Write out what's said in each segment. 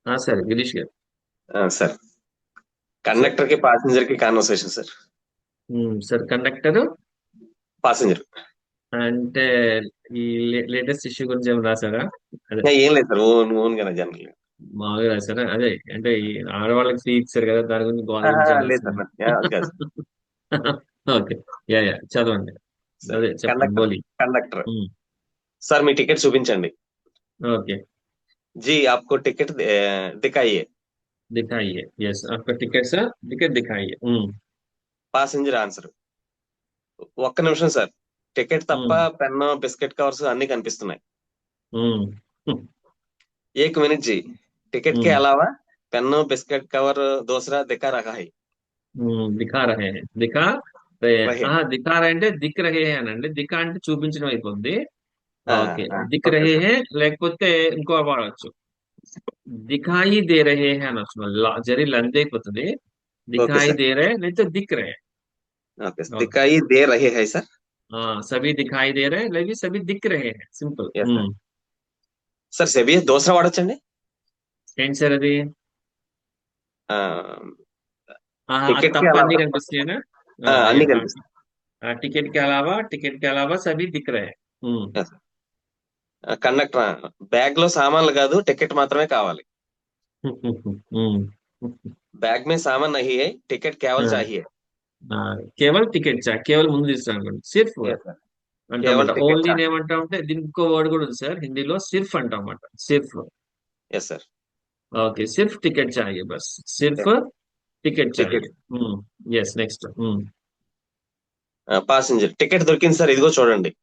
Sir Girish గారు. Sir, sir. Conductor కి passenger కి conversation sir. Sir conductor passenger. అంటే ఈ లేటెస్ట్ ఇష్యూ గురించి ఏమైనా రాశారా? అదే ఏం లేదు సార్, ఓన్ ఓన్ గానే జనరల్ గా. మామూలుగా రాశారా? అదే అంటే ఈ ఆడవాళ్ళకి ఫ్రీ ఇచ్చారు కదా, దాని గురించి గోల గురించి ఏమైనా లేదు సార్, రాశారా? అది కాదు ఓకే. యా చదవండి. సార్. అదే చెప్పండి కండక్టర్ బోలి. కండక్టర్ సార్, మీ టికెट చూపించండి. ओके। जी, आपको टिकट दिखाइए। दिखाइए, यस आपका टिकट सर, टिकट दिखाइए। ప్యాసింజర్ ఆన్సర్, ఒక్క నిమిషం సార్, టికెట్ తప్ప हम्म పెన్, బిస్కెట్ కవర్స్ అన్ని కనిపిస్తున్నాయి. हम्म एक मिनट जी, टिकट के हम्म अलावा पेन, बिस्किट कवर दूसरा दिखा रहा है। दिखा रहे हैं, दिखा रहे हैं। रहे। దిఖా రहे అంటే దిక్ రహే हैं అనండి. దిఖా అంటే చూపించడం అయిపోద్ది. ఓకే, దిక్ ఓకే రహే సార్. హే, లేకపోతే ఇంకో వాడచ్చు, దిఖాయి దే రహే హే అని వస్తుంది. జరి లంద్ అయిపోతుంది. ఓకే దిఖాయి సార్. దే రहे లేకపోతే దిక్ రहे। Okay sir, okay. दिखाई दे रहे हैं सर। सभी दिखाई दे रहे लेकिन सभी दिख रहे हैं, simple. Yes sir. Sir SEBI दूसरा వాడొచ్చండి? ఏంటి సార్ అది? అది टिकट के తప్ప అన్ని अलावा కనిపిస్తున్నాయనా? అన్ని కనిపిస్తాయి. टिकट के अलावा, टिकट के अलावा सभी दिख रहे हैं। Yes sir. కండక్టర్, బ్యాగ్ లో సామాన్లు కాదు, టికెట్ మాత్రమే కావాలి. हम्म, बैग में सामान नहीं है, टिकट केवल चाहिए। కేవల్ టికెట్ చా, కేవల్ ముందు తీసుకోండి, సిర్ఫ్ यस सर, केवल అంటామట. टिकट ఓన్లీ चाहिए। ఏమంటామంటే దీనికి ఇంకో వర్డ్ కూడా ఉంది సార్ హిందీలో, సిర్ఫ్ అంటామట, సిర్ఫ్। Yes sir. ఓకే, సిర్ఫ్ టికెట్ చాయే బస్, సిర్ఫ్ టికెట్ చాయే। Ticket yes next. Passenger, ticket దొరికింది సార్, ఇదిగో చూడండి।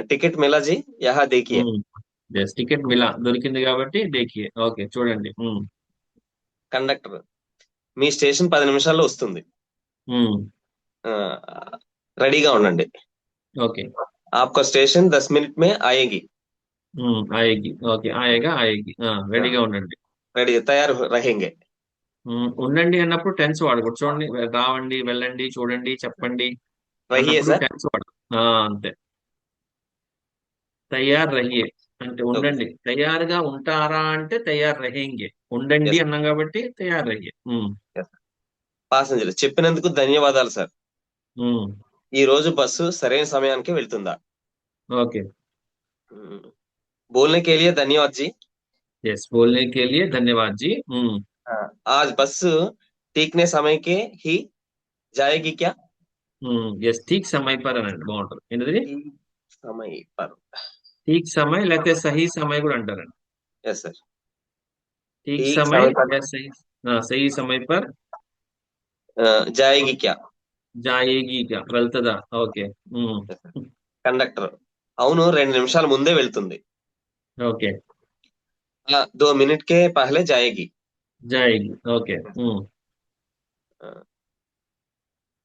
టికెట్ మిలా జీ, యహా దేఖియే। ఎస్ టికెట్ మిలా, దొరికింది కాబట్టి దేఖియే, ఓకే చూడండి। కండక్టర్, మీ స్టేషన్ 10 నిమిషాల్లో వస్తుంది, రెడీగా ఉండండి। ఓకే। आपका स्टेशन 10 मिनट में आएगी। ఆయేగి, ఓకే ఆయేగా ఆయేగి, రెడీగా ఉండండి। రెడీ తయారు रहेंगे। ఉండండి అన్నప్పుడు టెన్స్ వాడకూడదు చూడండి. రావండి, వెళ్ళండి, చూడండి, చెప్పండి रहिए అన్నప్పుడు सर। టెన్స్ వాడదు. అంతే। తయారు రహియే అంటే ఓకే ఉండండి, సార్। తయారుగా ఉంటారా అంటే తయారు రహేంగే, ఉండండి ఎస్ అన్నాం కాబట్టి తయారు రహియే। ఎస్ ప్యాసింజర్, చెప్పినందుకు ధన్యవాదాలు సార్, ఈ రోజు బస్సు సరైన సమయానికి వెళ్తుందా? ఓకే। बोलने के लिए धन्यवाद जी। ఎస్ బోల్నే కే లియే ధన్యవాద్ జీ। आज बस टीकने समय के ही जाएगी क्या? ఎస్ ఠీక్ సమయ పర్ అనండి, బాగుంటుంది ఏంటిది? ठीक समय पर। ఠీక్ సమయ లేకపోతే సహీ సమయ కూడా అంటారండి। Yes sir. ఠీక్ ठीक సమయ समय पर या सही, सही समय पर जाएगी क्या? जाएगी क्या, వెళ్తుందా? ఓకే। Yes sir. కండక్టర్, అవును 2 నిమిషాల ముందే వెళ్తుంది। ఓకే। 2 मिनट के पहले जाएगी। जाएगी, ఓకే। ఆ,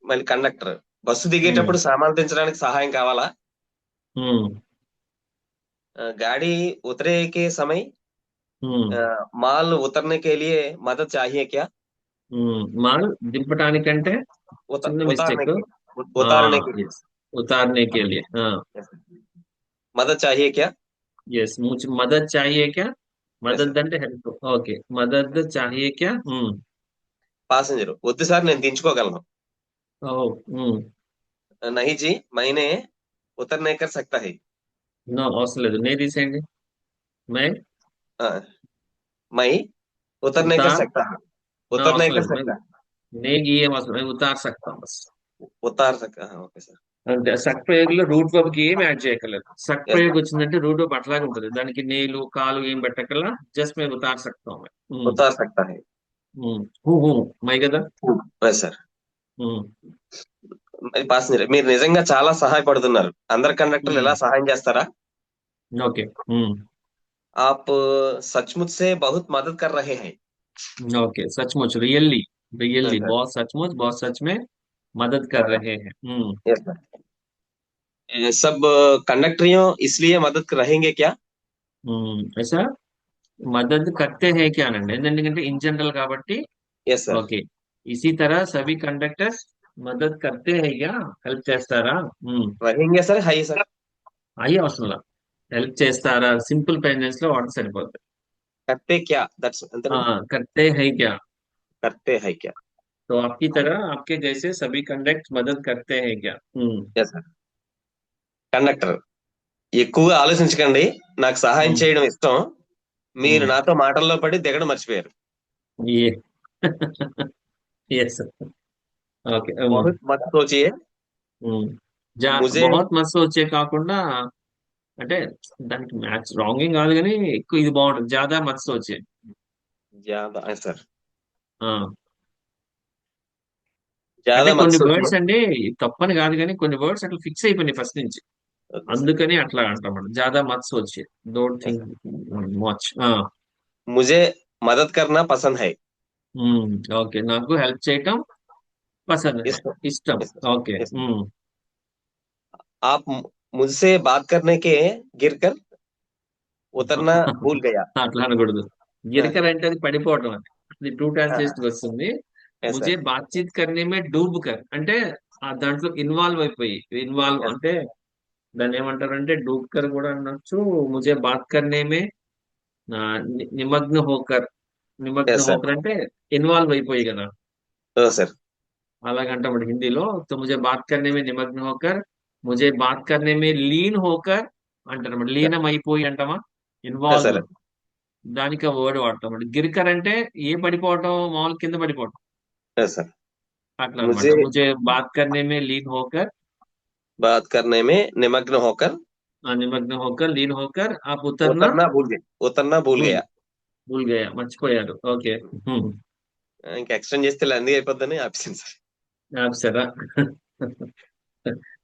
మళ్ళీ కండక్టర్, బస్సు ఉమ్, దిగేటప్పుడు సామాన్లు దించడానికి సహాయం కావాలా? ఉమ్, गाड़ी उतरे के समय ఉమ్, माल उतरने के लिए मदद चाहिए क्या? మాల్ దింపటానికంటే చిన్న उतारने మిస్టేక్। के उतारने के लिए। ఎస్ उतारने के लिए, Yes sir. मदद चाहिए क्या? ఎస్ मुझे मदद चाहिए क्या, यस सर। మదద్ అంటే హెల్ప్, ఓకే మదద్ చాహియే క్యా। ప్యాసింజర్, వద్దు సార్, నేను దించుకోగలను। ఓ, ఉమ్, नहीं जी, मैंने उतर नहीं कर सकता है। నో అవసరం లేదు, నే తీసేయండి। మై हाँ, मैं उतर नहीं कर उतार, सकता है। నో उतर नहीं అవసరం कर లేదు, मैं सकता। నే గీయం అవసరం, मैं उतार सकता हूँ बस। उतार सकता, हाँ ओके सर। అంతే, సక్ ప్రయోగంలో రూట్ వర్బ్ కి ఏం యాడ్ చేయక్కర్లేదు. సక్ यस ప్రయోగం सर। వచ్చిందంటే రూట్ వర్బ్ అట్లాగే ఉంటుంది, దానికి నేలు కాలు ఏం పెట్టక్కల్లా, జస్ట్ మేము ఉతార్ సక్తాం। उतार सकता है। హూ హూ మై కదా। Yes sir. ఉమ్, మరి ప్యాసింజర్, మీరు నిజంగా చాలా సహాయపడుతున్నారు, అందరు కండక్టర్లు ఉమ్, ఎలా సహాయం చేస్తారా? ఓకే। ఉమ్, आप सचमुच से बहुत मदद कर रहे हैं। ఓకే सचमुच रियली, हाँ रियली सर। बहुत सचमुच, बहुत सच में मदद कर हाँ, रहे हैं। Yes sir. सब कंडक्टरियों इसलिए मदद रहेंगे क्या? ऐसा मदद करते हैं क्या అనండి, ఎందుకంటే ఇన్ జనరల్ కాబట్టి। Yes sir. ఓకే, इसी तरह सभी कंडक्टर्स मदद करते हैं क्या, హెల్ప్ చేస్తారా। रहेंगे सर, है सर। అయ్యి అవసరం హెల్ప్ చేస్తారా, సింపుల్ ప్రెజెన్స్ లో వాడితే సరిపోతుంది। करते क्या दट्स अंतरंगी हाँ, करते हैं क्या। करते हैं क्या तो आपकी तरह आपके जैसे सभी कंडक्ट मदद करते हैं क्या। ఎస్ సార్ కండక్టర్ ఎక్కువగా ఆలోచించకండి నాకు సహాయం हम्म చేయడం ఇష్టం మీరు हम्म నాతో మాటల్లో పడి దిగడం మర్చిపోయారు ये यस। ఓకే। बहुत मत सोचिए मुझे బహుత్ మస్తు వచ్చే కాకుండా అంటే దానికి మ్యాచ్ రాంగింగ్ కాదు కానీ ఎక్కువ ఇది బాగుంటుంది జాదా మస్తు వచ్చే। ज्यादा सर ఆ, అంటే ज्यादा मत కొన్ని सोचिए వర్డ్స్ అండి తప్పని కాదు కానీ కొన్ని వర్డ్స్ అట్లా ఫిక్స్ అయిపోయినాయి ఫస్ట్ నుంచి। ओके सर అందుకని అట్లా అంటాం జాదా మత్స్ వచ్చే। Don't yes think sir much. मुझे मदद करना पसंद है ఓకే, నాకు హెల్ప్ చేయటం పసంద్ హై, इस ఇష్టం। Yes okay. यस आप मुझसे बात करने के गिरकर उतरना भूल गया అట్లా అనకూడదు। గిరకర్ అంటే అది పడిపోవటం అని, అది టూ ట్రాన్స్లేషన్ వస్తుంది। यस ముజే सर బాత్చీత్ కర్నే మే డూబ్ కర్ అంటే ఆ దాంట్లో ఇన్వాల్వ్ అయిపోయి, ఇన్వాల్వ్ यस అంటే దాన్ని ఏమంటారంటే డూబ్ కర్ కూడా అనొచ్చు। ముజే బాత్ కర్నే మే నిమగ్న హోకర్, నిమగ్న यस सर హోకర్ అంటే ఇన్వాల్వ్ అయిపోయి కదా, ओ सर అలాగంటాం హిందీలో। తో ముజే బాత్ కర్నే మే నిమగ్న హోకర్, ముజే బాత్ కర్నే మే లీన్ హోకర్ అంటారు, లీనం అయిపోయి అంటామా, यस ఇన్వాల్వ్, सर దానికి ఆ వర్డ్ వాడతాం। గిరికర్ అంటే ఏ పడిపోవటం, మామూలు కింద పడిపోవటం यस सर అట్లా అనమాట। मुझे ముజే బాత్ కర్నే మే లీన్ హోకర్, बात करने में निमग्न होकर నిమగ్న హోకర్, లీన్ హోకర్ आप उतरना उतरना भूल భూల్ गया భూల్ గయా మర్చిపోయారు। ఓకే। ఇంకా ఎక్స్టెండ్ చేస్తే లెందీ అయిపోద్దని ఆప్షన్ సార్ సరే।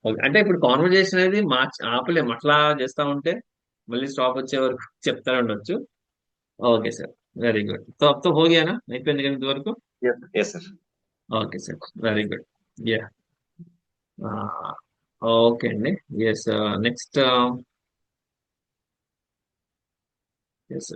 ఓకే. అంటే ఇప్పుడు కాన్వర్జేషన్ అనేది మార్చి ఆపలేము అట్లా చేస్తా ఉంటే, మళ్ళీ స్టాప్ వచ్చే వరకు చెప్తానే ఉండొచ్చు। Okay sir, very good. తో అబ్ తో హో గయా నా, అయిపోయింది కదా ఇంతవరకు। Yes sir okay sir, very good. Yeah, okay అండి। Yes, next, yes